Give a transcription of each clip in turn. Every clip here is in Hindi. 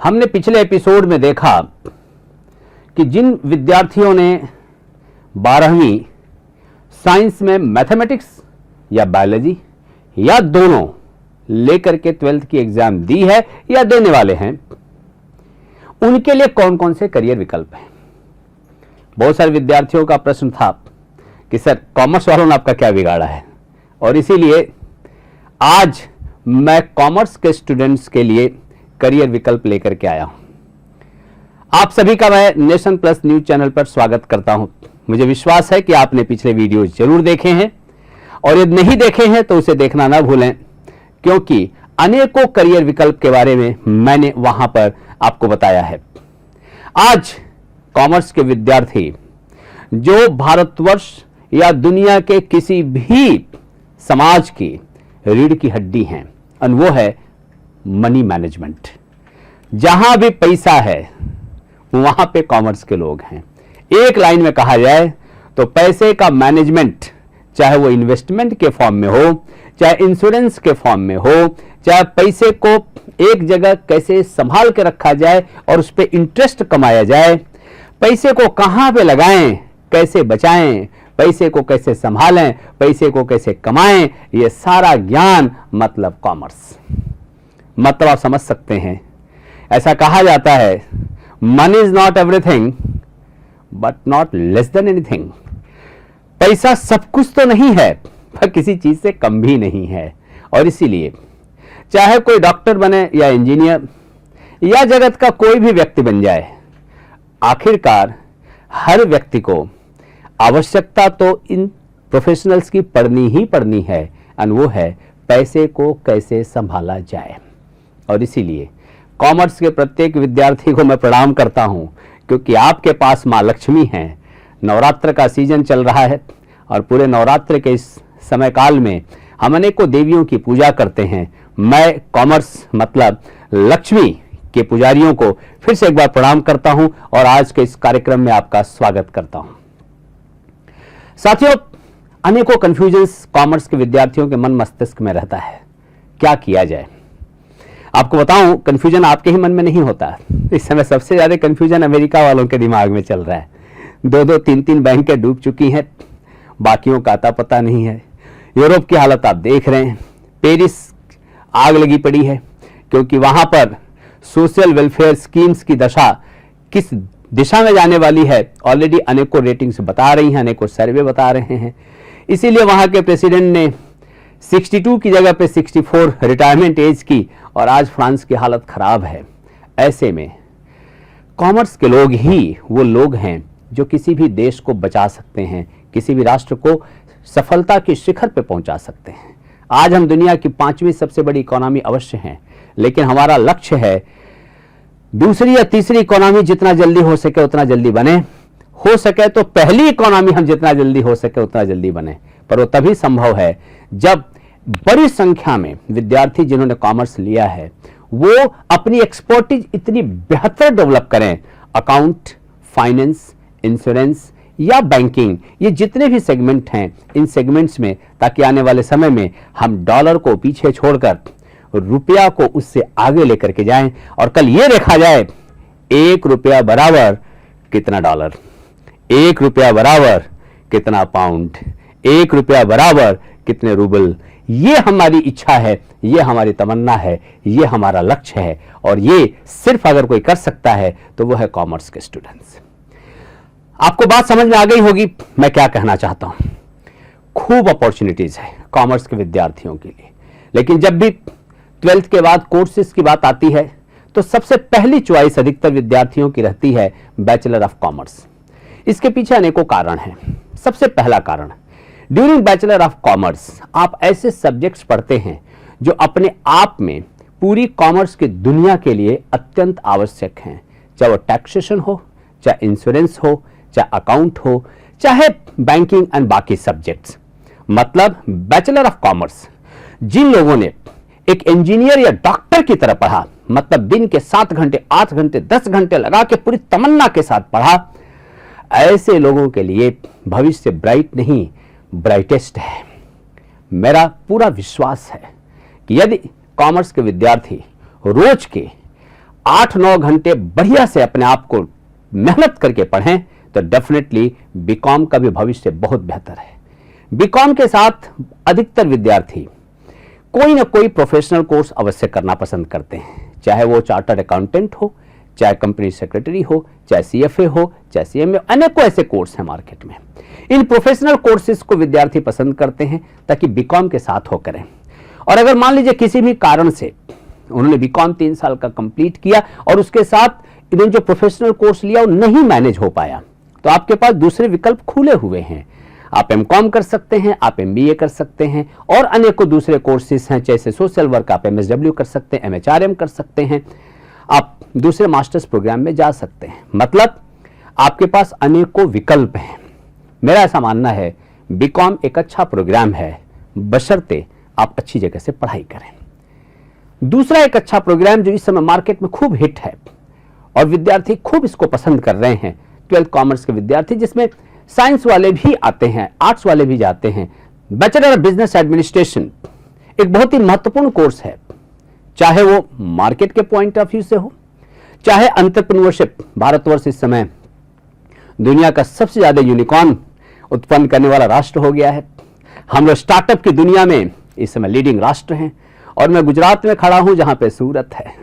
हमने पिछले एपिसोड में देखा कि जिन विद्यार्थियों ने 12वीं साइंस में मैथमेटिक्स या बायोलॉजी या दोनों लेकर के 12th की एग्जाम दी है या देने वाले हैं, उनके लिए कौन कौन से करियर विकल्प हैं। बहुत सारे विद्यार्थियों का प्रश्न था कि सर कॉमर्स वालों ने आपका क्या बिगाड़ा है, और इसीलिए आज मैं कॉमर्स के स्टूडेंट्स के लिए करियर विकल्प लेकर के आया हूं। आप सभी का मैं नेशन प्लस न्यूज चैनल पर स्वागत करता हूं। मुझे विश्वास है कि आपने पिछले वीडियो जरूर देखे हैं, और यदि नहीं देखे हैं तो उसे देखना ना भूलें, क्योंकि अनेकों करियर विकल्प के बारे में मैंने वहां पर आपको बताया है। आज कॉमर्स के विद्यार्थी जो भारतवर्ष या दुनिया के किसी भी समाज की रीढ़ की हड्डी हैं, और वो है मनी मैनेजमेंट। जहां भी पैसा है वहां पे कॉमर्स के लोग हैं। एक लाइन में कहा जाए तो पैसे का मैनेजमेंट, चाहे वो इन्वेस्टमेंट के फॉर्म में हो, चाहे इंश्योरेंस के फॉर्म में हो, चाहे पैसे को एक जगह कैसे संभाल के रखा जाए और उस पर इंटरेस्ट कमाया जाए, पैसे को कहां पे लगाएं, कैसे बचाएं, पैसे को कैसे संभालें, पैसे को कैसे कमाएं, ये सारा ज्ञान मतलब कॉमर्स। मतलब आप समझ सकते हैं, ऐसा कहा जाता है money is not everything but not less than anything. पैसा सब कुछ तो नहीं है पर किसी चीज से कम भी नहीं है। और इसीलिए चाहे कोई डॉक्टर बने या इंजीनियर या जगत का कोई भी व्यक्ति बन जाए, आखिरकार हर व्यक्ति को आवश्यकता तो इन प्रोफेशनल्स की पढ़नी ही पढ़नी है, और वो है पैसे को कैसे संभाला जाए। और इसीलिए कॉमर्स के प्रत्येक विद्यार्थी को मैं प्रणाम करता हूं, क्योंकि आपके पास मां लक्ष्मी हैं। नवरात्र का सीजन चल रहा है और पूरे नवरात्र के इस समय काल में हम अनेकों देवियों की पूजा करते हैं। मैं कॉमर्स मतलब लक्ष्मी के पुजारियों को फिर से एक बार प्रणाम करता हूं और आज के इस कार्यक्रम में आपका स्वागत करता हूं। साथियों, अनेकों कंफ्यूजन्स कॉमर्स के विद्यार्थियों के मन मस्तिष्क में रहता है। क्या किया जाए? आपको बताऊं, कंफ्यूजन आपके ही मन में नहीं होता। इस समय सबसे ज्यादा कंफ्यूजन अमेरिका वालों के दिमाग में चल रहा है। 2-2, 3-3 बैंकें डूब चुकी हैं, बाकियों का अता पता नहीं है। यूरोप की हालत आप देख रहे हैं, पेरिस आग लगी पड़ी है, क्योंकि वहां पर सोशल वेलफेयर स्कीम्स की दशा किस दिशा में जाने वाली है ऑलरेडी अनेकों रेटिंग्स बता रही हैं, अनेकों सर्वे बता रहे हैं। इसीलिए वहां के प्रेसिडेंट ने 62 की जगह पे 64 रिटायरमेंट एज की, और आज फ्रांस की हालत खराब है। ऐसे में कॉमर्स के लोग ही वो लोग हैं जो किसी भी देश को बचा सकते हैं, किसी भी राष्ट्र को सफलता के शिखर पे पहुंचा सकते हैं। आज हम दुनिया की 5वीं सबसे बड़ी इकोनॉमी अवश्य हैं, लेकिन हमारा लक्ष्य है दूसरी या तीसरी इकोनॉमी जितना जल्दी हो सके उतना जल्दी बने। हो सके तो पहली इकोनॉमी हम जितना जल्दी हो सके उतना जल्दी बने, पर वो तभी संभव है जब बड़ी संख्या में विद्यार्थी जिन्होंने कॉमर्स लिया है वो अपनी एक्सपर्टीज इतनी बेहतर डेवलप करें। अकाउंट, फाइनेंस, इंश्योरेंस या बैंकिंग, ये जितने भी सेगमेंट हैं, इन सेगमेंट्स में, ताकि आने वाले समय में हम डॉलर को पीछे छोड़कर रुपया को उससे आगे लेकर के जाएं, और कल ये देखा जाए 1 रुपया बराबर कितना डॉलर, 1 रुपया बराबर कितना पाउंड, 1 रुपया बराबर कितने रूबल। ये हमारी इच्छा है, ये हमारी तमन्ना है, ये हमारा लक्ष्य है, और ये सिर्फ अगर कोई कर सकता है तो वो है कॉमर्स के स्टूडेंट्स। आपको बात समझ में आ गई होगी मैं क्या कहना चाहता हूं। खूब अपॉर्चुनिटीज है कॉमर्स के विद्यार्थियों के लिए, लेकिन जब भी 12th के बाद कोर्सेज की बात आती है तो सबसे पहली चॉइस अधिकतर विद्यार्थियों की रहती है बैचलर ऑफ कॉमर्स। इसके पीछे अनेकों कारण हैं। सबसे पहला कारण, ड्यूरिंग बैचलर ऑफ कॉमर्स आप ऐसे सब्जेक्ट्स पढ़ते हैं जो अपने आप में पूरी कॉमर्स की दुनिया के लिए अत्यंत आवश्यक हैं, चाहे वो टैक्सेशन हो, चाहे इंश्योरेंस हो, चाहे अकाउंट हो, चाहे बैंकिंग एंड बाकी सब्जेक्ट्स। मतलब बैचलर ऑफ कॉमर्स जिन लोगों ने एक इंजीनियर या डॉक्टर की तरह पढ़ा, मतलब दिन के 7 घंटे, 8 घंटे, 10 घंटे लगा के पूरी तमन्ना के साथ पढ़ा, ऐसे लोगों के लिए भविष्य ब्राइट नहीं ब्राइटेस्ट है। मेरा पूरा विश्वास है कि यदि कॉमर्स के विद्यार्थी रोज के 8-9 घंटे बढ़िया से अपने आप को मेहनत करके पढ़ें तो डेफिनेटली बीकॉम का भी भविष्य बहुत बेहतर है। बीकॉम के साथ अधिकतर विद्यार्थी कोई ना कोई प्रोफेशनल कोर्स अवश्य करना पसंद करते हैं, चाहे वो चार्टर्ड अकाउंटेंट हो, चाहे कंपनी सेक्रेटरी हो, चाहे सीएफए हो, चाहे सीएमए, अनेकों ऐसे कोर्स हैं मार्केट में। इन प्रोफेशनल कोर्सेज को विद्यार्थी पसंद करते हैं ताकि बीकॉम के साथ हो करें। और अगर मान लीजिए किसी भी कारण से उन्होंने बीकॉम 3 साल का कंप्लीट किया और उसके साथ इन्होंने जो प्रोफेशनल कोर्स लिया वो नहीं मैनेज हो पाया, तो आपके पास दूसरे विकल्प खुले हुए हैं। आप एमकॉम कर सकते हैं, आप एमबीए कर सकते हैं और अनेकों दूसरे कोर्सेज हैं, जैसे सोशल वर्क आप एमएसडब्ल्यू कर सकते हैं, एमएचआरएम कर सकते हैं, आप दूसरे मास्टर्स प्रोग्राम में जा सकते हैं। मतलब आपके पास अनेकों विकल्प हैं। मेरा ऐसा मानना है बीकॉम एक अच्छा प्रोग्राम है, बशर्ते आप अच्छी जगह से पढ़ाई करें। दूसरा एक अच्छा प्रोग्राम जो इस समय मार्केट में खूब हिट है और विद्यार्थी खूब इसको पसंद कर रहे हैं, 12th कॉमर्स के विद्यार्थी, जिसमें साइंस वाले भी आते हैं, आर्ट्स वाले भी जाते हैं, बैचलर ऑफ बिजनेस एडमिनिस्ट्रेशन एक बहुत ही महत्वपूर्ण कोर्स है। चाहे वो मार्केट के पॉइंट ऑफ व्यू से हो, चाहे एंटरप्रेन्योरशिप, भारतवर्ष इस समय दुनिया का सबसे ज्यादा यूनिकॉर्न उत्पन्न करने वाला राष्ट्र हो गया है। हम लोग स्टार्टअप की दुनिया में इस समय लीडिंग राष्ट्र हैं और मैं गुजरात में खड़ा हूं जहां पे सूरत है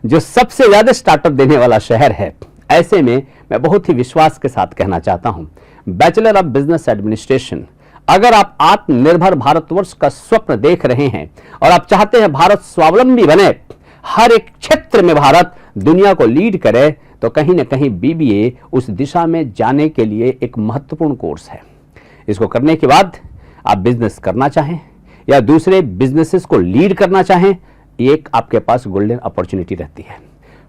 जो सबसे ज्यादा स्टार्टअप देने वाला शहर है। ऐसे में मैं बहुत ही विश्वास के साथ कहना चाहता हूं, बैचलर ऑफ बिजनेस एडमिनिस्ट्रेशन, अगर आप आत्मनिर्भर भारतवर्ष का स्वप्न देख रहे हैं और आप चाहते हैं भारत स्वावलंबी बने, हर एक क्षेत्र में भारत दुनिया को लीड करे, तो कहीं ना कहीं बीबीए उस दिशा में जाने के लिए एक महत्वपूर्ण कोर्स है। इसको करने के बाद आप बिजनेस करना चाहें या दूसरे बिजनेसेस को लीड करना चाहें, एक आपके पास गोल्डन अपॉर्चुनिटी रहती है।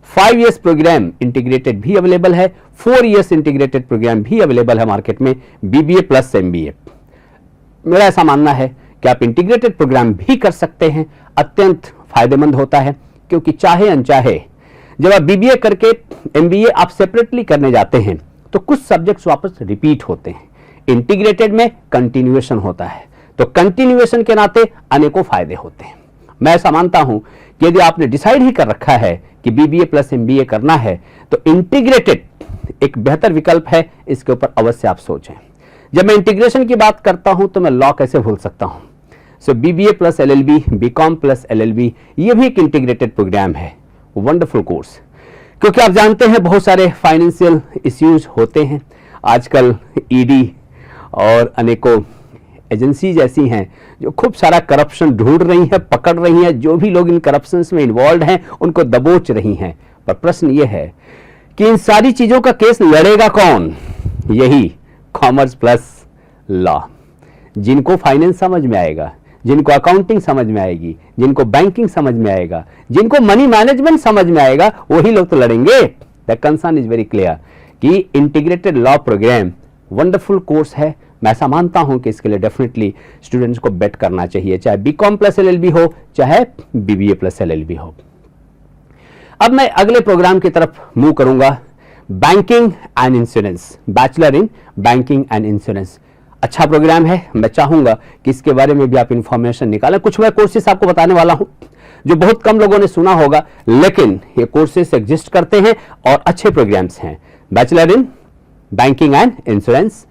5 इयर्स प्रोग्राम इंटीग्रेटेड भी अवेलेबल है, 4 इयर्स इंटीग्रेटेड प्रोग्राम भी अवेलेबल है मार्केट में, बीबीए प्लस एमबीए। मेरा ऐसा मानना है कि आप इंटीग्रेटेड प्रोग्राम भी कर सकते हैं, अत्यंत फायदेमंद होता है, क्योंकि चाहे अनचाहे जब आप बीबीए करके एमबीए आप सेपरेटली करने जाते हैं तो कुछ सब्जेक्ट्स वापस रिपीट होते हैं। इंटीग्रेटेड में कंटिन्यूएशन होता है, तो कंटिन्यूएशन के नाते अनेकों फायदे होते हैं। मैं ऐसा मानता हूं कि यदि आपने डिसाइड ही कर रखा है कि बीबीए प्लस एमबीए करना है तो इंटीग्रेटेड एक बेहतर विकल्प है, इसके ऊपर अवश्य आप सोचें। जब मैं इंटीग्रेशन की बात करता हूं तो मैं लॉ कैसे भूल सकता हूं। So BBA plus LLB, BCom plus LLB, ये भी एक इंटीग्रेटेड प्रोग्राम है, वंडरफुल कोर्स। क्योंकि आप जानते हैं बहुत सारे फाइनेंशियल इश्यूज होते हैं आजकल, ईडी और अनेकों एजेंसीज ऐसी हैं जो खूब सारा करप्शन ढूंढ रही हैं, पकड़ रही हैं, जो भी लोग इन करप्शंस में इन्वॉल्व हैं उनको दबोच रही हैं। पर प्रश्न ये है कि इन सारी चीजों का केस लड़ेगा कौन? यही कॉमर्स प्लस लॉ। जिनको फाइनेंस समझ में आएगा, जिनको अकाउंटिंग समझ में आएगी, जिनको बैंकिंग समझ में आएगा, जिनको मनी मैनेजमेंट समझ में आएगा, वही लोग तो लड़ेंगे। The concern is very clear कि integrated law program wonderful course है। मैं ऐसा मानता हूं कि इसके लिए डेफिनेटली स्टूडेंट्स को बेट करना चाहिए, चाहे बीकॉम प्लस एलएलबी हो, चाहे बीबीए प्लस एलएलबी हो। अब मैं अगले प्रोग्राम की तरफ मूव करूंगा, banking and insurance, bachelor in banking and insurance. अच्छा प्रोग्राम है, मैं चाहूंगा कि इसके बारे में भी आप इंफॉर्मेशन निकालें। कुछ मैं कोर्सेस आपको बताने वाला हूं जो बहुत कम लोगों ने सुना होगा, लेकिन ये कोर्सेस एग्जिस्ट करते हैं और अच्छे प्रोग्राम्स हैं। Bachelor in banking and insurance,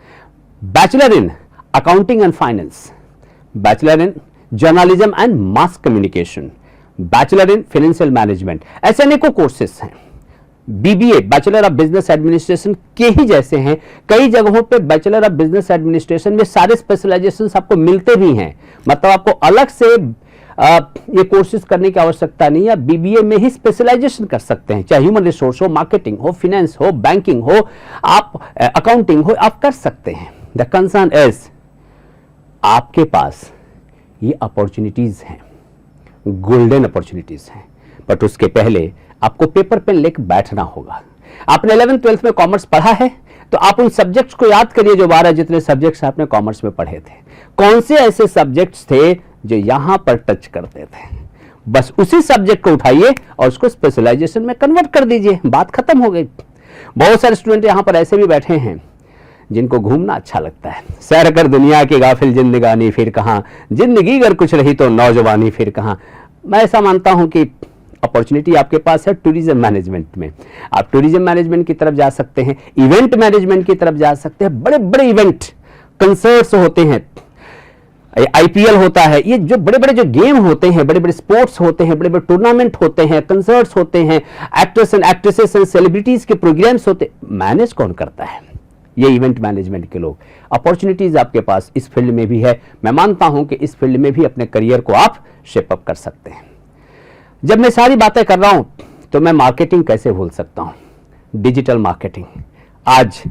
bachelor in accounting and finance, bachelor in journalism and mass communication, bachelor in financial management, ऐसे अनेकों कोर्सेस हैं। BBA bachelor of business administration के ही जैसे हैं, कई जगहों पे बैचलर ऑफ बिजनेस एडमिनिस्ट्रेशन में सारे स्पेशलाइजेशंस आपको मिलते भी हैं। मतलब आपको अलग से ये कोर्सेज करने की आवश्यकता नहीं है, बीबीए में ही स्पेशलाइजेशन कर सकते हैं, चाहे ह्यूमन रिसोर्स हो, मार्केटिंग हो, फाइनेंस हो, बैंकिंग हो, आप अकाउंटिंग हो, आप कर सकते हैं। द कंसर्न इज आपके पास ये अपॉर्चुनिटीज हैं, गोल्डन अपॉर्चुनिटीज हैं, बट उसके पहले आपको पेपर पेन लेकर बैठना होगा। आपने 11th 12th में कॉमर्स पढ़ा है तो आप उन सब्जेक्ट्स को याद करिए जो 12 जितने सब्जेक्ट्स आपने कॉमर्स में पढ़े थे। कौन से ऐसे सब्जेक्ट्स थे जो यहां पर टच करते थे, बस उसी सब्जेक्ट को उठाइए और उसको स्पेशलाइजेशन में कन्वर्ट कर दीजिए, बात खत्म हो गई। बहुत सारे स्टूडेंट यहां पर ऐसे भी बैठे हैं जिनको घूमना अच्छा लगता है, सैर कर दुनिया की गाफिल जिंदगानी फिर कहां, जिंदगी अगर कुछ रही तो नौजवानी फिर कहां। मैं ऐसा मानता हूं कि अपॉर्चुनिटी आपके पास है टूरिज्म मैनेजमेंट में। आप टूरिज्म मैनेजमेंट की तरफ जा सकते हैं, इवेंट मैनेजमेंट की तरफ जा सकते हैं। बड़े बड़े इवेंट, कंसर्ट्स होते हैं, आईपीएल होता है, ये जो बड़े बड़े जो गेम होते हैं, बड़े बड़े स्पोर्ट्स होते हैं, बड़े बड़े टूर्नामेंट होते हैं, कंसर्ट्स होते हैं, actors and actresses and celebrities के प्रोग्राम्स होते, मैनेज कौन करता है? ये इवेंट मैनेजमेंट के लोग। अपॉर्चुनिटीज आपके पास इस फील्ड में भी है। मैं मानता हूं कि इस फील्ड में भी अपने करियर को आप शेप अप कर सकते हैं। जब मैं सारी बातें कर रहा हूं तो मैं मार्केटिंग कैसे भूल सकता हूं? Digital marketing. आज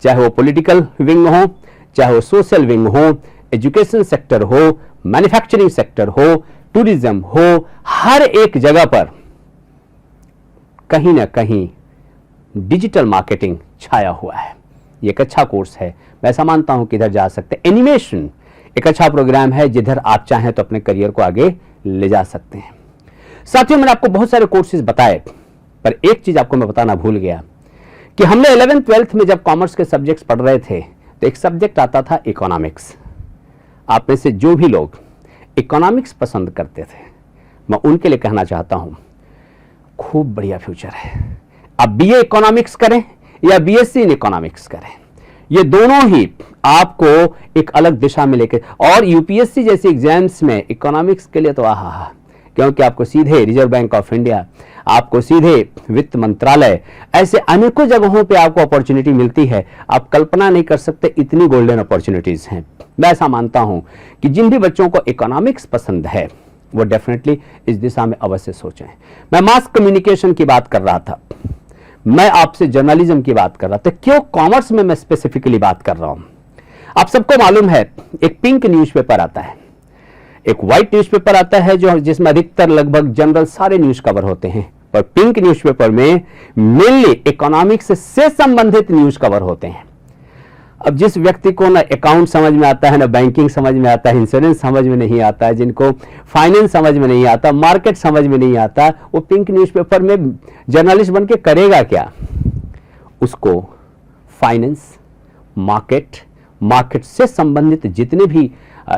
चाहे वो पॉलिटिकल विंग हो, चाहे वो सोशल विंग हो, एजुकेशन सेक्टर हो, मैन्युफैक्चरिंग सेक्टर हो, टूरिज्म हो, हर एक जगह पर कहीं ना कहीं डिजिटल मार्केटिंग छाया हुआ है। ये एक अच्छा कोर्स है, मैं ऐसा मानता हूं कि इधर जा सकते हैं। एनिमेशन एक अच्छा प्रोग्राम है जिधर आप चाहें तो अपने करियर को आगे ले जा सकते हैं। साथियों, मैंने आपको बहुत सारे कोर्सेज बताए, पर एक चीज आपको मैं बताना भूल गया कि हमने 11th 12th में जब कॉमर्स के सब्जेक्ट्स पढ़ रहे थे तो एक सब्जेक्ट आता था इकोनॉमिक्स। आप में से जो भी लोग इकोनॉमिक्स पसंद करते थे, मैं उनके लिए कहना चाहता हूं, खूब बढ़िया फ्यूचर है। आप बीए इकोनॉमिक्स करें या बीएससी इन इकोनॉमिक्स करें, ये दोनों ही आपको एक अलग दिशा में लेकर, और यूपीएससी जैसे एग्जाम्स में इकोनॉमिक्स के लिए तो आहा, क्योंकि आपको सीधे रिजर्व बैंक ऑफ इंडिया, आपको सीधे वित्त मंत्रालय, ऐसे अनेकों जगहों पे आपको अपॉर्चुनिटी मिलती है। आप कल्पना नहीं कर सकते इतनी गोल्डन अपॉर्चुनिटीज हैं। मैं ऐसा मानता हूं कि जिन भी बच्चों को इकोनॉमिक्स पसंद है वो डेफिनेटली इस दिशा में अवश्य सोचें। मैं मास कम्युनिकेशन की बात कर रहा था, मैं आपसे जर्नलिज्म की बात कर रहा था। क्यों कॉमर्स में मैं स्पेसिफिकली बात कर रहा हूं? आप सबको मालूम है एक पिंक न्यूज़पेपर आता है, एक व्हाइट न्यूज़पेपर आता है जो जिसमें अधिकतर लगभग जनरल सारे न्यूज़ कवर होते हैं, पर पिंक न्यूज़पेपर में मेनली इकोनॉमिक्स से संबंधित न्यूज़ कवर होते हैं। अब जिस व्यक्ति को ना अकाउंट समझ में आता है, ना बैंकिंग समझ में आता है, इंश्योरेंस समझ में नहीं आता है, जिनको फाइनेंस समझ में नहीं आता, मार्केट समझ में नहीं आता, वो पिंक न्यूज़पेपर में जर्नलिस्ट बन के करेगा क्या? उसको फाइनेंस, मार्केट से संबंधित जितने भी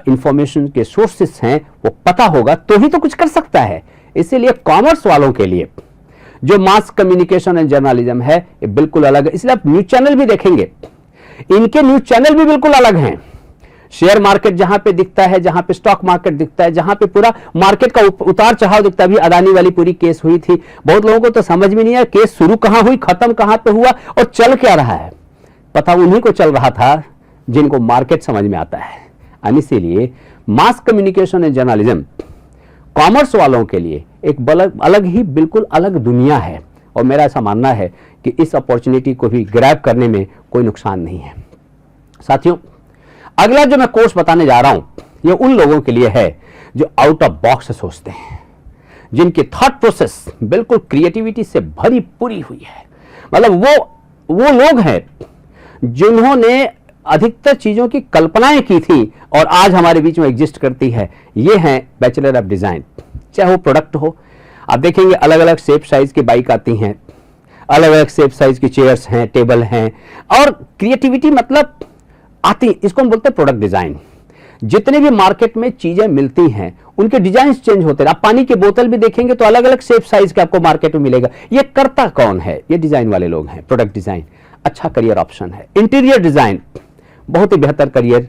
इंफॉर्मेशन के सोर्सेस हैं वो पता होगा तो ही तो कुछ कर सकता है। इसीलिए कॉमर्स वालों के लिए जो मास कम्युनिकेशन एंड जर्नलिज्म है ये बिल्कुल अलग है। इसलिए आप न्यूज चैनल भी देखेंगे, इनके न्यूज चैनल भी बिल्कुल अलग हैं। शेयर मार्केट जहां पे दिखता है, जहां पे स्टॉक मार्केट दिखता है, जहां पे पूरा मार्केट का उतार चढ़ाव दिखता है। अभी अदानी वाली पूरी केस हुई थी, बहुत लोगों को तो समझ में नहीं आया केस शुरू कहां हुई, खत्म कहां पे हुआ और चल क्या रहा है। पता उन्हीं को चल रहा था जिनको मार्केट समझ में आता है। इसीलिए mass communication and journalism commerce वालों के लिए एक अलग ही बिल्कुल अलग दुनिया है, और मेरा ऐसा मानना है कि इस अपॉर्चुनिटी को भी ग्रैब करने में कोई नुकसान नहीं है। साथियों, अगला जो मैं कोर्स बताने जा रहा हूं ये उन लोगों के लिए है जो आउट ऑफ बॉक्स सोचते हैं, जिनकी थॉट प्रोसेस बिल्कुल क्रिएटिविटी से भरी पूरी हुई है। मतलब वो लोग हैं जिन्होंने अधिकतर चीजों की कल्पनाएं की थी और आज हमारे बीच में एग्जिस्ट करती है। ये हैं बैचलर ऑफ डिजाइन। चाहे वो प्रोडक्ट हो, आप देखेंगे अलग अलग शेप साइज की बाइक आती हैं, अलग अलग शेप साइज की चेयर्स हैं, टेबल हैं, और क्रिएटिविटी मतलब आती, इसको हम बोलते हैं प्रोडक्ट डिजाइन। जितने भी मार्केट में चीजें मिलती हैं उनके डिजाइन चेंज होते हैं। आप पानी की बोतल भी देखेंगे तो अलग अलग शेप साइज का आपको मार्केट में मिलेगा। ये करता कौन है? ये डिजाइन वाले लोग हैं। प्रोडक्ट डिजाइन अच्छा करियर ऑप्शन है। इंटीरियर डिजाइन बहुत ही बेहतर करियर।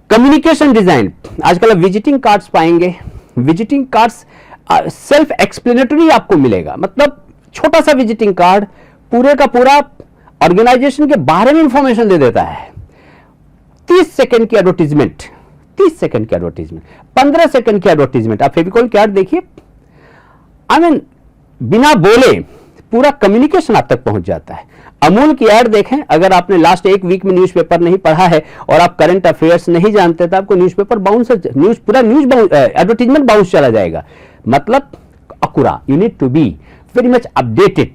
कम्युनिकेशन डिजाइन, आजकल आप विजिटिंग कार्ड्स पाएंगे, विजिटिंग कार्ड्स सेल्फ एक्सप्लेनेटरी आपको मिलेगा। मतलब छोटा सा विजिटिंग कार्ड पूरे का पूरा ऑर्गेनाइजेशन के बारे में इंफॉर्मेशन दे देता है। 30 सेकंड की एडवर्टीजमेंट, 30 सेकंड की एडवर्टीजमेंट, 15 सेकंड की एडवर्टीजमेंट। आप फेविकॉल की ऐड देखिए, बिना बोले पूरा कम्युनिकेशन आप तक पहुंच जाता है। अमूल की ऐड देखें, अगर आपने लास्ट एक वीक में न्यूज़पेपर नहीं पढ़ा है और आप करंट अफेयर्स नहीं जानते तो आपको न्यूज़पेपर बाउंस, पूरा न्यूज एडवर्टीजमेंट बाउंस चला जाएगा। मतलब अकुरा, you need to be very much updated,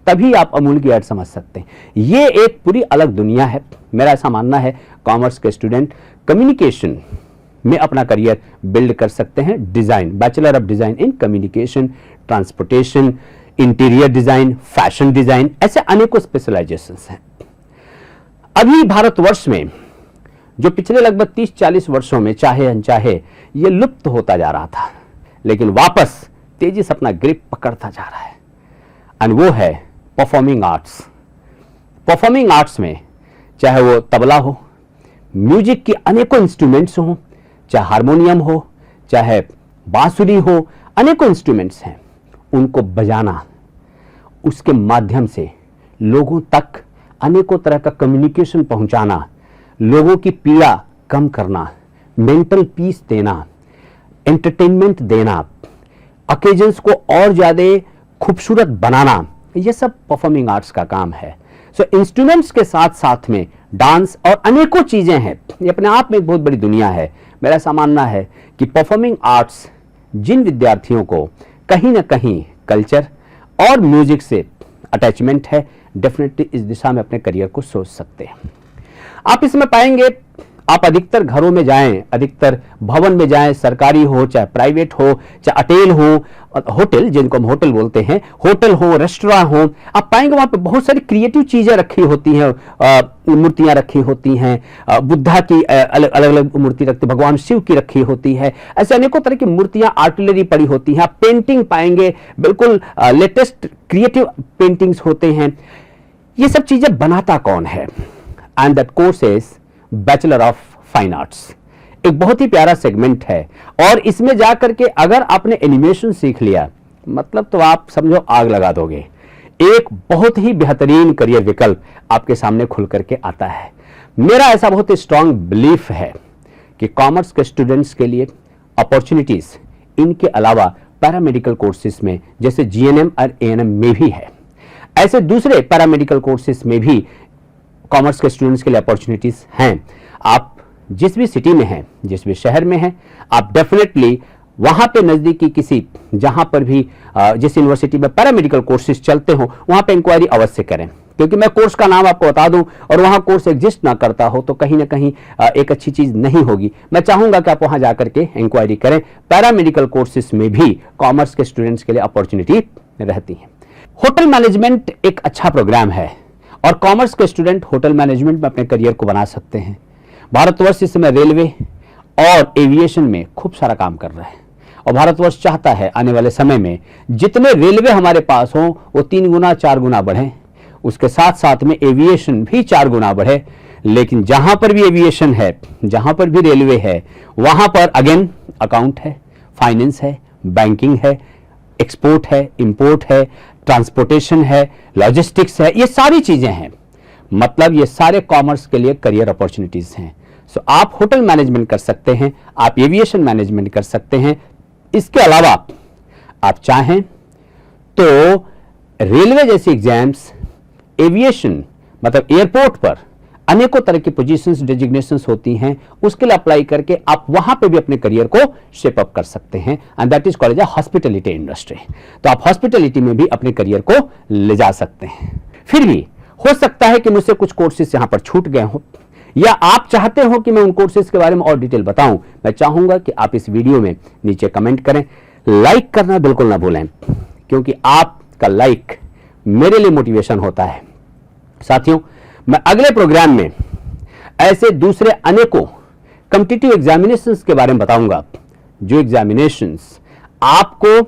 तभी आप अमूल की ऐड समझ सकते हैं। ये एक पूरी अलग दुनिया है। मेरा ऐसा मानना है कॉमर्स के स्टूडेंट कम्युनिकेशन में अपना करियर बिल्ड कर सकते हैं। Design, bachelor of design in communication, transportation, interior design, fashion design, ऐसे अनेकों स्पेशलाइजेशंस हैं। अभी भारतवर्ष में जो पिछले लगभग 30-40 वर्षों में चाहे अनचाहे ये लुप्त होता जा रहा था, लेकिन वापस तेजी से अपना ग्रिप पकड़ता जा रहा है, एंड वो है परफॉर्मिंग आर्ट्स। परफॉर्मिंग आर्ट्स में चाहे वो तबला हो, म्यूजिक की अनेकों इंस्ट्रूमेंट्स हो, चाहे हारमोनियम हो, चाहे बांसुरी हो, अनेकों इंस्ट्रूमेंट्स हैं, उनको बजाना, उसके माध्यम से लोगों तक अनेकों तरह का कम्युनिकेशन पहुंचाना, लोगों की पीड़ा कम करना, मेंटल पीस देना, एंटरटेनमेंट देना, ओकेजन्स को और ज्यादा खूबसूरत बनाना, ये सब परफॉर्मिंग आर्ट्स का काम है। सो इंस्ट्रूमेंट्स के साथ साथ में डांस और अनेकों चीजें हैं, ये अपने आप में एक बहुत बड़ी दुनिया है। मेरा ऐसा मानना है कि परफॉर्मिंग आर्ट्स जिन विद्यार्थियों को कहीं ना कहीं कल्चर और म्यूजिक से अटैचमेंट है, डेफिनेटली इस दिशा में अपने करियर को सोच सकते हैं। आप इसमें पाएंगे, आप अधिकतर घरों में जाएं, अधिकतर भवन में जाएं, सरकारी हो चाहे प्राइवेट हो, चाहे अटेल हो, होटल जिनको हम होटल बोलते हैं, होटल हो, रेस्टोरेंट हो, आप पाएंगे वहां पे बहुत सारी क्रिएटिव चीजें रखी होती हैं, मूर्तियां रखी होती हैं, बुद्धा की अलग अलग मूर्ति रखती, भगवान शिव की रखी होती है, ऐसे अनेकों तरह की मूर्तियां, आर्टिलरी पड़ी होती हैं। आप पेंटिंग पाएंगे, बिल्कुल लेटेस्ट क्रिएटिव पेंटिंग्स होते हैं। ये सब चीजें बनाता कौन है? And that course is bachelor of fine arts. एक बहुत ही प्यारा सेगमेंट है, और इसमें जाकर के अगर आपने एनिमेशन सीख लिया, मतलब तो आप समझो आग लगा दोगे। एक बहुत ही बेहतरीन करियर विकल्प आपके सामने खुल करके आता है। मेरा ऐसा बहुत ही स्ट्रांग बिलीफ है कि कॉमर्स के स्टूडेंट्स के लिए अपॉर्चुनिटीज इनके अलावा पैरामेडिकल कोर्सेज में, जैसे जीएनएम और एएनएम में भी है, ऐसे दूसरे पैरामेडिकल कोर्सेज में भी कॉमर्स के स्टूडेंट्स के लिए अपॉर्चुनिटीज हैं। आप जिस भी सिटी में हैं, जिस भी शहर में हैं, आप डेफिनेटली वहां पे नजदीकी किसी, जहां पर भी जिस यूनिवर्सिटी में पैरामेडिकल कोर्सेज चलते हो, वहां पे इंक्वायरी अवश्य करें, क्योंकि मैं कोर्स का नाम आपको बता दूं और वहां कोर्स एग्जिस्ट ना करता हो तो कहीं ना कहीं एक अच्छी चीज नहीं होगी। मैं चाहूंगा कि आप वहां जाकर के इंक्वायरी करें। पैरामेडिकल कोर्सेज में भी कॉमर्स के स्टूडेंट्स के लिए अपॉर्चुनिटी रहती है। होटल मैनेजमेंट एक अच्छा प्रोग्राम है, और कॉमर्स के स्टूडेंट होटल मैनेजमेंट में अपने करियर को बना सकते हैं। भारतवर्ष इस समय रेलवे और एविएशन में खूब सारा काम कर रहा है, और भारतवर्ष चाहता है आने वाले समय में जितने रेलवे हमारे पास हो वो 3 गुना 4 गुना बढ़े, उसके साथ साथ में एविएशन भी 4 गुना बढ़े। लेकिन जहां पर भी एविएशन है, जहां पर भी रेलवे है, वहां पर अगेन अकाउंट है, फाइनेंस है, बैंकिंग है, एक्सपोर्ट है, इंपोर्ट है, ट्रांसपोर्टेशन है, लॉजिस्टिक्स है, ये सारी चीजें हैं। मतलब ये सारे कॉमर्स के लिए करियर अपॉर्चुनिटीज हैं। सो आप होटल मैनेजमेंट कर सकते हैं, आप एविएशन मैनेजमेंट कर सकते हैं। इसके अलावा आप चाहें तो रेलवे जैसी एग्जाम्स, एविएशन मतलब एयरपोर्ट पर अनेकों तरह की पोजीशंस, डेजिग्नेशंस होती हैं, उसके लिए अप्लाई करके आप वहां पे भी अपने करियर को शेप अप कर सकते हैं, and that is called as hospitality industry. तो आप हॉस्पिटैलिटी में भी अपने करियर को ले जा सकते हैं। फिर भी हो सकता है कि मुझसे कुछ कोर्सेज यहां पर छूट गए हो, या आप चाहते हो कि मैं उन कोर्सेज के बारे में और डिटेल बताऊं। मैं चाहूंगा कि आप इस वीडियो में नीचे कमेंट करें, लाइक करना बिल्कुल ना भूलें, क्योंकि आपका लाइक मेरे लिए मोटिवेशन होता है। साथियों, मैं अगले प्रोग्राम में ऐसे दूसरे अनेकों कॉम्पिटिटिव एग्जामिनेशंस के बारे में बताऊंगा, जो एग्जामिनेशंस आपको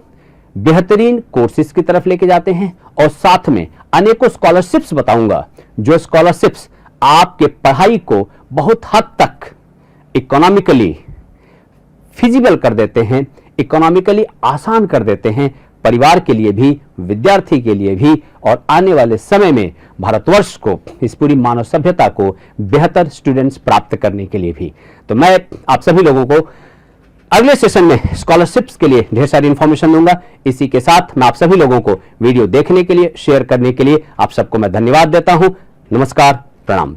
बेहतरीन कोर्सेज की तरफ लेके जाते हैं, और साथ में अनेकों स्कॉलरशिप्स बताऊंगा, जो स्कॉलरशिप्स आपके पढ़ाई को बहुत हद तक इकोनॉमिकली फिजिबल कर देते हैं, इकोनॉमिकली आसान कर देते हैं, परिवार के लिए भी, विद्यार्थी के लिए भी, और आने वाले समय में भारतवर्ष को, इस पूरी मानव सभ्यता को बेहतर स्टूडेंट्स प्राप्त करने के लिए भी। तो मैं आप सभी लोगों को अगले सेशन में स्कॉलरशिप्स के लिए ढेर सारी इंफॉर्मेशन दूंगा। इसी के साथ मैं आप सभी लोगों को वीडियो देखने के लिए, शेयर करने के लिए आप सबको मैं धन्यवाद देता हूं। नमस्कार, प्रणाम।